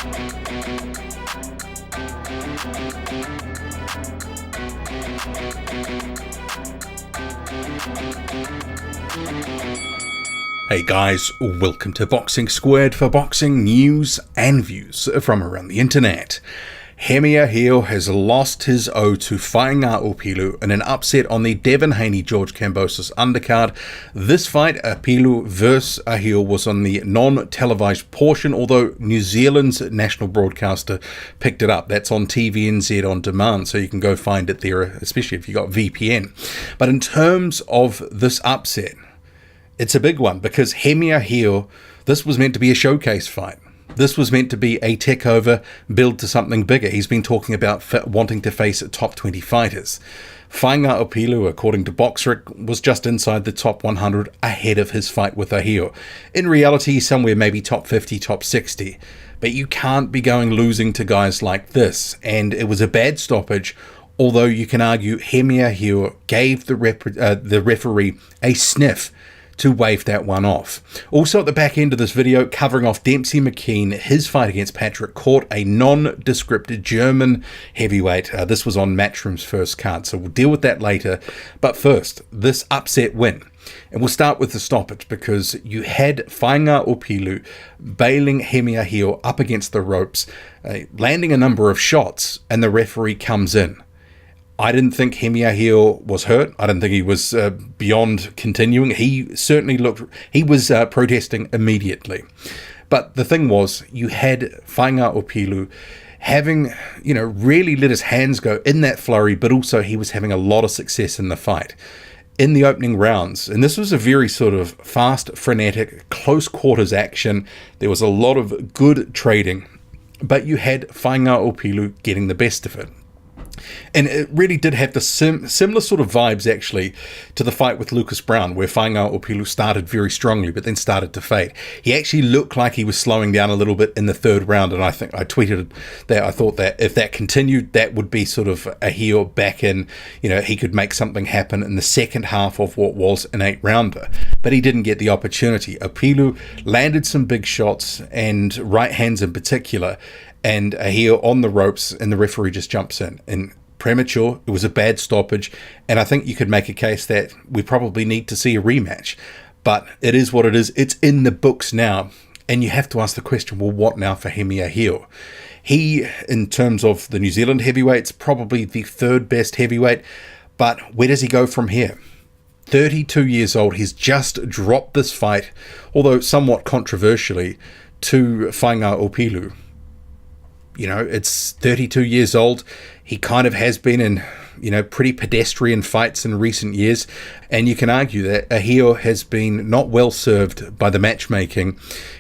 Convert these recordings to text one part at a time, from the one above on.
Hey guys, welcome to Boxing Squared for boxing news and views from around the internet. Hemi Ahio has lost his O to Faiga Opelu in an upset on the Devin Haney-George Kambosos undercard. This fight, Opelu vs Ahio, was on the non-televised portion, although New Zealand's national broadcaster picked it up. That's on TVNZ on demand, so you can go find it there, especially if you got VPN. But in terms of this upset, it's a big one because Hemi Ahio, this was meant to be a showcase fight. This was meant to be a takeover, build to something bigger. He's been talking about wanting to face top 20 fighters. Faiga Opelu, according to Boxric, was just inside the top 100 ahead of his fight with Ahio. In reality, somewhere maybe top 50, top 60. But you can't be losing to guys like this. And it was a bad stoppage, although you can argue Hemi Ahio gave the referee a sniff to wave that one off. Also at the back end of this video, covering off Demsey Mckean, his fight against Patrick Court, a nondescript German heavyweight. This was on Matchroom's first card, so we'll deal with that later. But first, this upset win. And we'll start with the stoppage because you had Faiga Opelu bailing Hemi Ahio up against the ropes, landing a number of shots, and the referee comes in. I didn't think Hemi Ahio was hurt. I didn't think he was beyond continuing. He certainly he was protesting immediately. But the thing was, you had Faiga Opelu having, really let his hands go in that flurry, but also he was having a lot of success in the fight. In the opening rounds, and this was a very sort of fast, frenetic, close quarters action. There was a lot of good trading, but you had Faiga Opelu getting the best of it. And it really did have the similar sort of vibes, actually, to the fight with Lucas Brown, where Faiga Opelu started very strongly, but then started to fade. He actually looked like he was slowing down a little bit in the third round, and I think I tweeted that I thought that if that continued, that would be sort of a heel back in, he could make something happen in the second half of what was an 8-rounder. But he didn't get the opportunity. Opelu landed some big shots, and right hands in particular, and Ahio on the ropes, and the referee just jumps in. And premature, it was a bad stoppage, and I think you could make a case that we probably need to see a rematch. But it is what it is. It's in the books now, and you have to ask the question, well, what now for Hemi Ahio? He, in terms of the New Zealand heavyweights, probably the third best heavyweight, but where does he go from here? 32 years old, he's just dropped this fight, although somewhat controversially, to Faiga Opelu. It's 32 years old. He kind of has been in, pretty pedestrian fights in recent years. And you can argue that Ahio has been not well served by the matchmaking.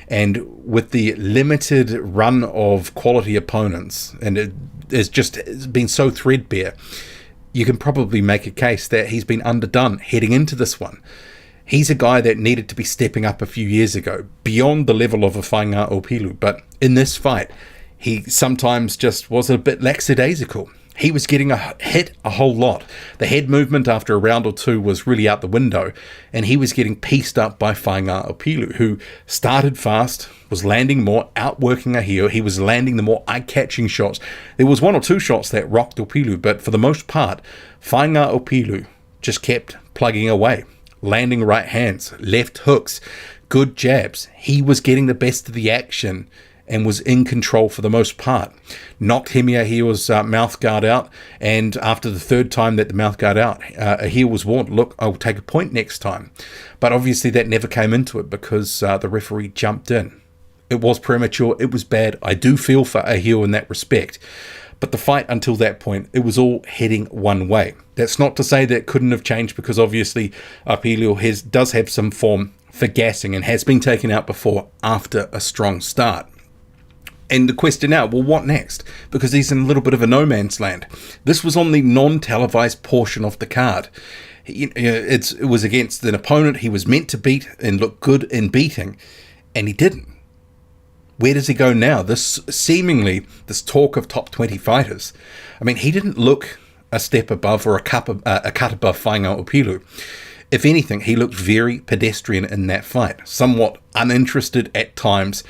And with the limited run of quality opponents, and it's been so threadbare, you can probably make a case that he's been underdone heading into this one. He's a guy that needed to be stepping up a few years ago, beyond the level of a Faiga Opelu. But in this fight, he sometimes just was a bit lackadaisical. He was getting hit a whole lot. The head movement after a round or two was really out the window, and he was getting pieced up by Faiga Opelu, who started fast, was landing more, outworking Ahio. He was landing the more eye-catching shots. There was one or two shots that rocked Opelu, but for the most part, Faiga Opelu just kept plugging away, landing right hands, left hooks, good jabs. He was getting the best of the action and was in control for the most part. Knocked Hemi Ahio's mouth guard out, and after the third time that the mouth guard out, Ahio was warned, look, I'll take a point next time. But obviously that never came into it because the referee jumped in. It was premature, it was bad. I do feel for Ahio in that respect. But the fight until that point, it was all heading one way. That's not to say that it couldn't have changed, because obviously Opelu does have some form for gassing and has been taken out before after a strong start. And the question now, well, what next? Because he's in a little bit of a no man's land. This was on the non-televised portion of the card. It was against an opponent he was meant to beat and look good in beating, and he didn't. Where does he go now? This talk of top 20 fighters. I mean, he didn't look a step above or a cut above Faiga Opelu. If anything, he looked very pedestrian in that fight, somewhat uninterested at times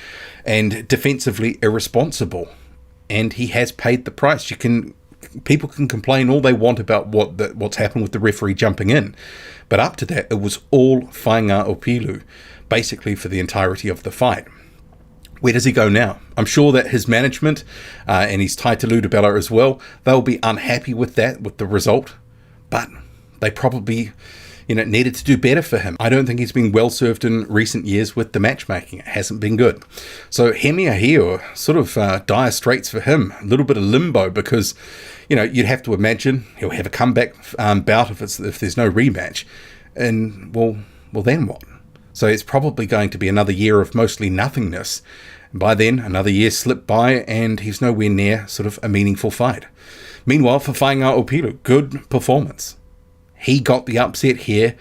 and defensively irresponsible. And he has paid the price. People can complain all they want about what's happened with the referee jumping in, but up to that, it was all Faiga Opelu, basically for the entirety of the fight. Where does he go now? I'm sure that his management and his Tai Taludabella as well, they'll be unhappy with the result, but they probably needed to do better for him. I don't think he's been well served in recent years with the matchmaking. It hasn't been good. So Hemi Ahio, sort of dire straits for him, a little bit of limbo, because you'd have to imagine he'll have a comeback bout if there's no rematch, and well then what? So it's probably going to be another year of mostly nothingness. By then, another year slipped by, and he's nowhere near sort of a meaningful fight. Meanwhile, for Faiga Opelu, good performance. He got the upset here.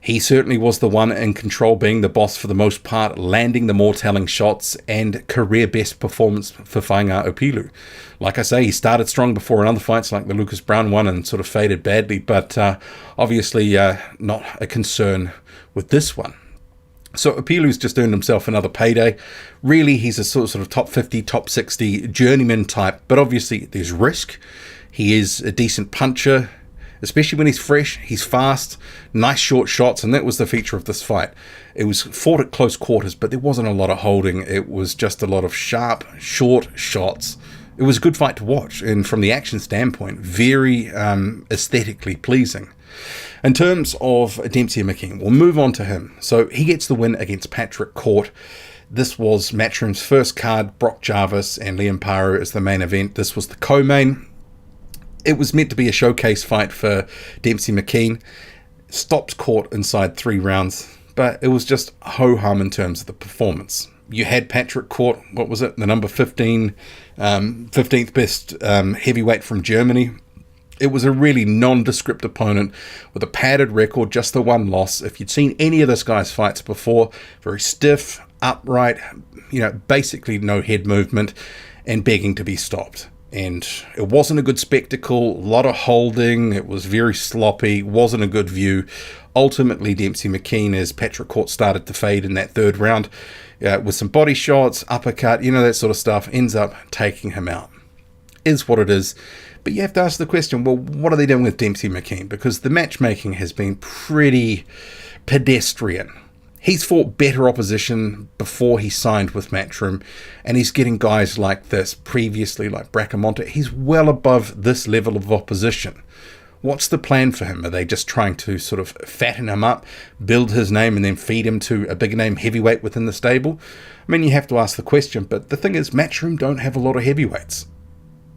He certainly was the one in control, being the boss for the most part, landing the more telling shots, and career best performance for Faiga Opelu. Like I say, he started strong before in other fights like the Lucas Brown one and sort of faded badly, but obviously not a concern with this one. So Opelu's just earned himself another payday. Really, he's a sort of top 50, top 60 journeyman type, but obviously there's risk. He is a decent puncher, especially when he's fresh. He's fast, nice short shots, and that was the feature of this fight. It was fought at close quarters, but there wasn't a lot of holding. It was just a lot of sharp, short shots. It was a good fight to watch, and from the action standpoint, very aesthetically pleasing. In terms of Demsey Mckean, we'll move on to him. So he gets the win against Patrick Court. This was Matchroom's first card. Brock Jarvis and Liam Paru as the main event. This was the co-main. It was meant to be a showcase fight for Demsey Mckean. Stops Court inside 3 rounds, but it was just ho-hum in terms of the performance. You had Patrick Court, what was it, the number 15, 15th best heavyweight from Germany. It was a really nondescript opponent with a padded record, just the one loss. If you'd seen any of this guy's fights before, very stiff, upright, basically no head movement and begging to be stopped. And it wasn't a good spectacle, a lot of holding, it was very sloppy, wasn't a good view. Ultimately, Demsey Mckean, as Patrick Court started to fade in that 3rd round, with some body shots, uppercut, that sort of stuff, ends up taking him out. Is what it is. But you have to ask the question, well, what are they doing with Demsey Mckean? Because the matchmaking has been pretty pedestrian. He's fought better opposition before he signed with Matchroom, and he's getting guys like this previously, like Bracamonte. He's well above this level of opposition. What's the plan for him? Are they just trying to sort of fatten him up, build his name, and then feed him to a big name heavyweight within the stable? I mean, you have to ask the question, but the thing is, Matchroom don't have a lot of heavyweights.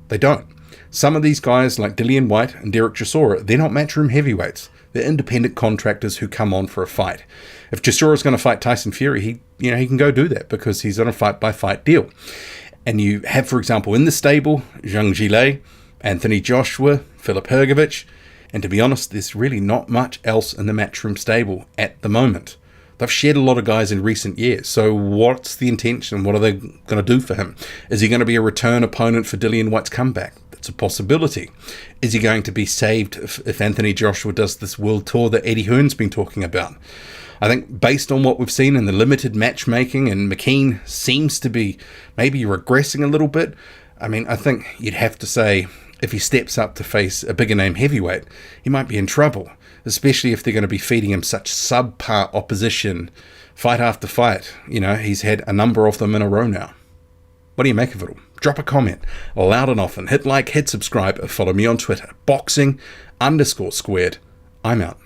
They don't. Some of these guys, like Dillian Whyte and Derek Chisora, they're not Matchroom heavyweights. They're independent contractors who come on for a fight. If Chisora's going to fight Tyson Fury, he can go do that because he's on a fight-by-fight deal. And you have, for example, in the stable, Zhang Jilei, Anthony Joshua, Filip Hrgovic, and to be honest, there's really not much else in the Matchroom stable at the moment. They've shed a lot of guys in recent years, so what's the intention? What are they going to do for him? Is he going to be a return opponent for Dillian Whyte's comeback? That's a possibility. Is he going to be saved if Anthony Joshua does this world tour that Eddie Hearn's been talking about? I think based on what we've seen in the limited matchmaking, and Mckean seems to be maybe regressing a little bit, I mean, I think you'd have to say if he steps up to face a bigger name heavyweight, he might be in trouble, especially if they're going to be feeding him such subpar opposition fight after fight. He's had a number of them in a row now. What do you make of it all? Drop a comment, loud and often. Hit like, hit subscribe, follow me on Twitter. Boxing_squared. I'm out.